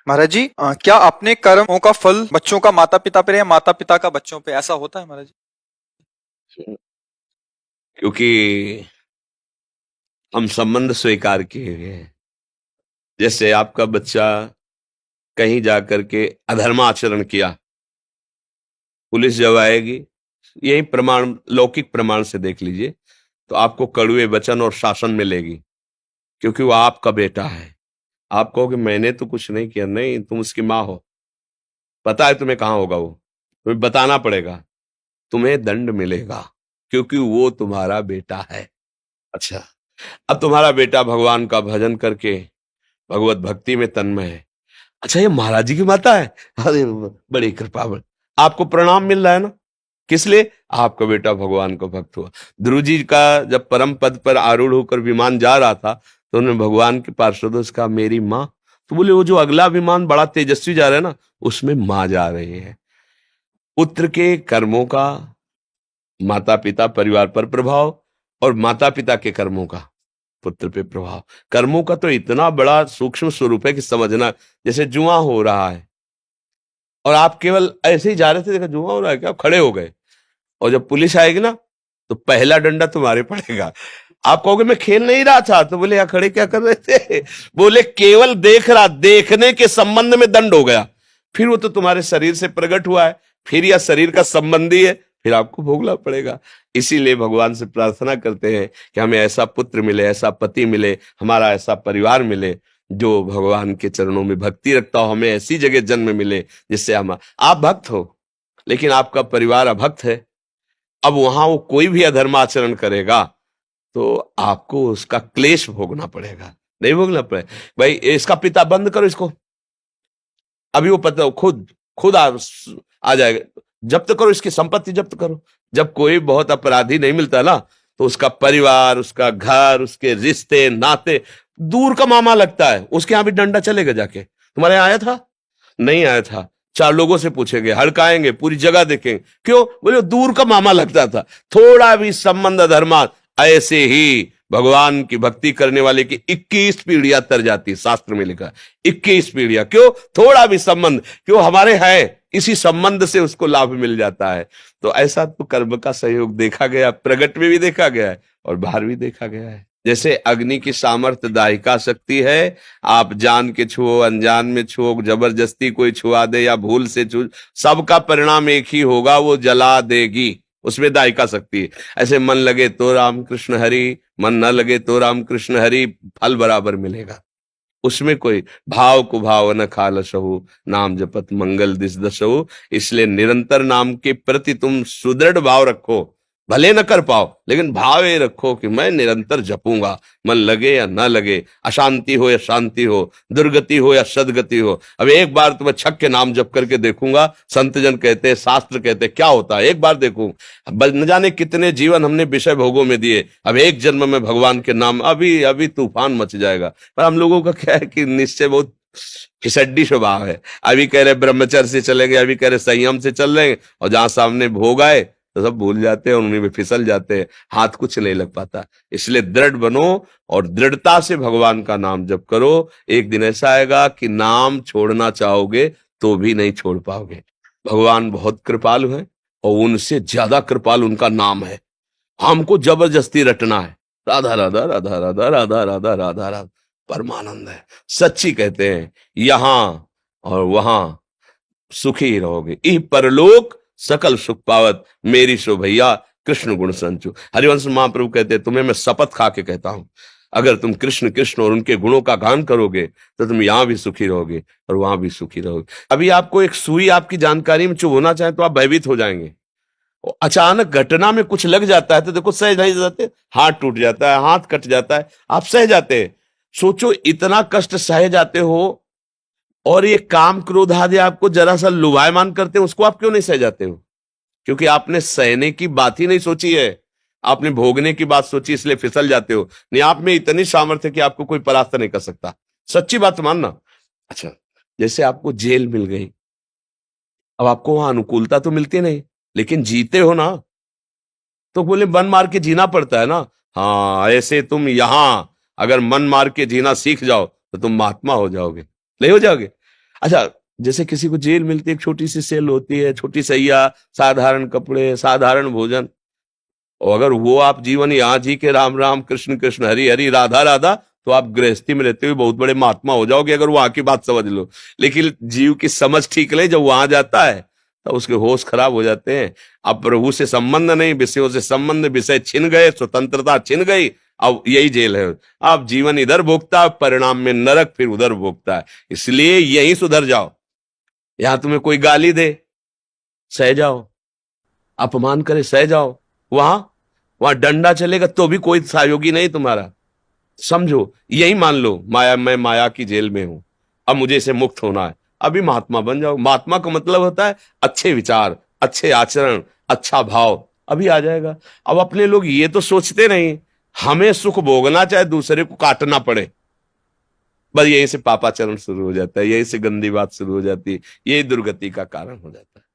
महाराज जी, क्या अपने कर्मों का फल बच्चों का माता पिता पे या माता पिता का बच्चों पे, ऐसा होता है महाराज जी? क्योंकि हम संबंध स्वीकार किए हुए हैं। जैसे आपका बच्चा कहीं जाकर के अधर्म आचरण किया, पुलिस जब आएगी, यही प्रमाण, लौकिक प्रमाण से देख लीजिए, तो आपको कड़वे वचन और शासन मिलेगी, क्योंकि वो आपका बेटा है। आप कहोगे मैंने तो कुछ नहीं किया। नहीं, तुम उसकी माँ हो, पता है तुम्हें कहाँ होगा वो, तुम्हें बताना पड़ेगा, तुम्हें दंड मिलेगा, क्योंकि वो तुम्हारा बेटा है। अच्छा, अब तुम्हारा बेटा भगवान का भजन करके भगवत भक्ति में तन्मय है। अच्छा, ये महाराज जी की माता है, अरे बड़ी कृपा, आपको प्रणाम मिल रहा है ना, किस लिए? आपका बेटा भगवान का भक्त हुआ। ध्रुव जी का जब परम पद पर आरूढ़ होकर विमान जा रहा था, तो उन्होंने भगवान के पार्षदों से कहा मेरी माँ। तो बोले वो जो अगला विमान बड़ा तेजस्वी जा रहा है ना, उसमें माँ जा रही है। पुत्र के कर्मों का माता पिता परिवार पर प्रभाव, और माता पिता के कर्मों का पुत्र पे प्रभाव। कर्मों का तो इतना बड़ा सूक्ष्म स्वरूप है कि समझना, जैसे जुआ हो रहा है और आप केवल ऐसे ही जा रहे थे, देखा जुआ हो रहा है क्या, आप खड़े हो गए, और जब पुलिस आएगी ना, तो पहला डंडा तुम्हारे पड़ेगा। आप कहोगे मैं खेल नहीं रहा था, तो बोले यहाँ खड़े क्या कर रहे थे? बोले केवल देख रहा, देखने के संबंध में दंड हो गया। फिर वो तो तुम्हारे शरीर से प्रकट हुआ है, फिर यह शरीर का संबंधी है, फिर आपको भोगना पड़ेगा। इसीलिए भगवान से प्रार्थना करते हैं कि हमें ऐसा पुत्र मिले, ऐसा पति मिले, हमारा ऐसा परिवार मिले जो भगवान के चरणों में भक्ति रखता हो, हमें ऐसी जगह जन्म मिले जिससे हम, आप भक्त हो लेकिन आपका परिवार अभक्त है, अब वहां वो कोई भी अधर्म आचरण करेगा तो आपको उसका क्लेश भोगना पड़ेगा, नहीं भोगना पड़ेगा। भाई इसका पिता बंद करो इसको, अभी वो पता खुद खुद आ जाएगा, जब्त करो इसकी संपत्ति, जब्त करो। जब कोई बहुत अपराधी नहीं मिलता ना, तो उसका परिवार, उसका घर, उसके रिश्ते नाते दूर का मामा लगता है, उसके यहां भी डंडा चलेगा जाके। तुम्हारे यहाँ आया था? नहीं आया था, चार लोगों से पूछेंगे, हड़काएंगे, पूरी जगह देखेंगे, क्यों? बोले दूर का मामा लगता था। थोड़ा भी संबंध धर्मा, ऐसे ही भगवान की भक्ति करने वाले की 21 पीढ़ियां तर जाती, शास्त्र में लिखा 21 पीढ़ियां। क्यों? थोड़ा भी संबंध, क्यों? हमारे है, इसी संबंध से उसको लाभ मिल जाता है। तो ऐसा तो कर्म का सहयोग देखा गया, प्रगट में भी देखा गया है और बाहर भी देखा गया है। जैसे अग्नि की सामर्थ्य दाहिका शक्ति है, आप जान के छुओ, अनजान में छुओ, जबरदस्ती कोई छुआ दे या भूल से छू, सबका परिणाम एक ही होगा, वो जला देगी, उसमें दाहिका शक्ति है। ऐसे मन लगे तो राम कृष्ण हरि, मन न लगे तो राम कृष्ण हरि, फल बराबर मिलेगा। उसमें कोई भाव को भाव न खालसहु, नाम जपत मंगल दिस दसहु। इसलिए निरंतर नाम के प्रति तुम सुदृढ़ भाव रखो, भले न कर पाओ लेकिन भाव ये रखो कि मैं निरंतर जपूंगा, मन लगे या ना लगे, अशांति हो या शांति हो, दुर्गति हो या सदगति हो। अब एक बार तुम्हें छक के नाम जप करके देखूंगा, संत जन कहते हैं, शास्त्र कहते हैं, क्या होता है एक बार देखूं। न जाने कितने जीवन हमने विषय भोगों में दिए, अब एक जन्म में भगवान के नाम, अभी अभी तूफान मच जाएगा। पर हम लोगों का क्या है कि निश्चय बहुत फिसड्डी स्वभाव है। अभी कह रहे ब्रह्मचर्य से चलेंगे, अभी कह रहे संयम से चल रहे हैं, और जहां सामने भोग आए तो सब भूल जाते हैं, उन्हीं में फिसल जाते हैं, हाथ कुछ नहीं लग पाता। इसलिए दृढ़ बनो और दृढ़ता से भगवान का नाम जप करो। एक दिन ऐसा आएगा कि नाम छोड़ना चाहोगे तो भी नहीं छोड़ पाओगे। भगवान बहुत कृपालु है और उनसे ज्यादा कृपालु उनका नाम है। हमको जबरदस्ती रटना है, राधा राधा राधा राधा राधा राधा राधा राधा, परमानंद है। सच्ची कहते हैं, यहां और वहां सुखी रहोगे, इह परलोक सकल सुख पावत, मेरी सो भैया कृष्ण गुण संचु। हरिवंश महाप्रभु कहते हैं, तुम्हें मैं शपथ खा के कहता हूं, अगर तुम कृष्ण कृष्ण और उनके गुणों का गान करोगे तो तुम यहां भी सुखी रहोगे और वहां भी सुखी रहोगे। अभी आपको एक सुई आपकी जानकारी में चुभ होना चाहे तो आप भयभीत हो जाएंगे। अचानक घटना में कुछ लग जाता है तो देखो सहज नहीं जाते, हाथ टूट जाता है, हाथ कट जाता है, आप सह जाते हैं। सोचो इतना कष्ट सह जाते हो, और ये काम क्रोध आदि आपको जरा सा लुभायमान करते हैं, उसको आप क्यों नहीं सह जाते हो? क्योंकि आपने सहने की बात ही नहीं सोची है, आपने भोगने की बात सोची, इसलिए फिसल जाते हो। नहीं, आप में इतनी सामर्थ्य कि आपको कोई परास्त नहीं कर सकता, सच्ची बात मानना। अच्छा, जैसे आपको जेल मिल गई, अब आपको वहां अनुकूलता तो मिलती नहीं, लेकिन जीते हो ना, तो बोले मन मार के जीना पड़ता है ना। हाँ, ऐसे तुम यहां अगर मन मार के जीना सीख जाओ तो तुम महात्मा हो जाओगे, नहीं हो जाओगे? अच्छा, जैसे किसी को जेल मिलती है, एक छोटी सी सेल होती है, छोटी सैया, साधारण कपड़े, साधारण भोजन, और अगर वो आप जीवन यहाँ जी के राम राम कृष्ण कृष्ण हरि हरि राधा राधा, तो आप गृहस्थी में रहते हुए बहुत बड़े महात्मा हो जाओगे, अगर वहां की बात समझ लो। लेकिन जीव की समझ ठीक नहीं, जब वहां जाता है तो उसके होश खराब हो जाते हैं। अब प्रभु से संबंध नहीं, विषयों से संबंध, विषय छिन गए, स्वतंत्रता छिन गई, अब यही जेल है। आप जीवन इधर भोगता, परिणाम में नरक फिर उधर भोगता है। इसलिए यहीं सुधर जाओ। यहां तुम्हें कोई गाली दे, सह जाओ, अपमान करे, सह जाओ। वहां वहां डंडा चलेगा तो भी कोई सहयोगी नहीं तुम्हारा। समझो, यही मान लो माया, मैं माया की जेल में हूं, अब मुझे इसे मुक्त होना है, अभी महात्मा बन जाओ। महात्मा का मतलब होता है अच्छे विचार, अच्छे आचरण, अच्छा भाव, अभी आ जाएगा। अब अपने लोग ये तो सोचते नहीं, हमें सुख भोगना चाहे दूसरे को काटना पड़े, बस यहीं से पापाचरण शुरू हो जाता है, यहीं से गंदी बात शुरू हो जाती है, यही दुर्गति का कारण हो जाता है।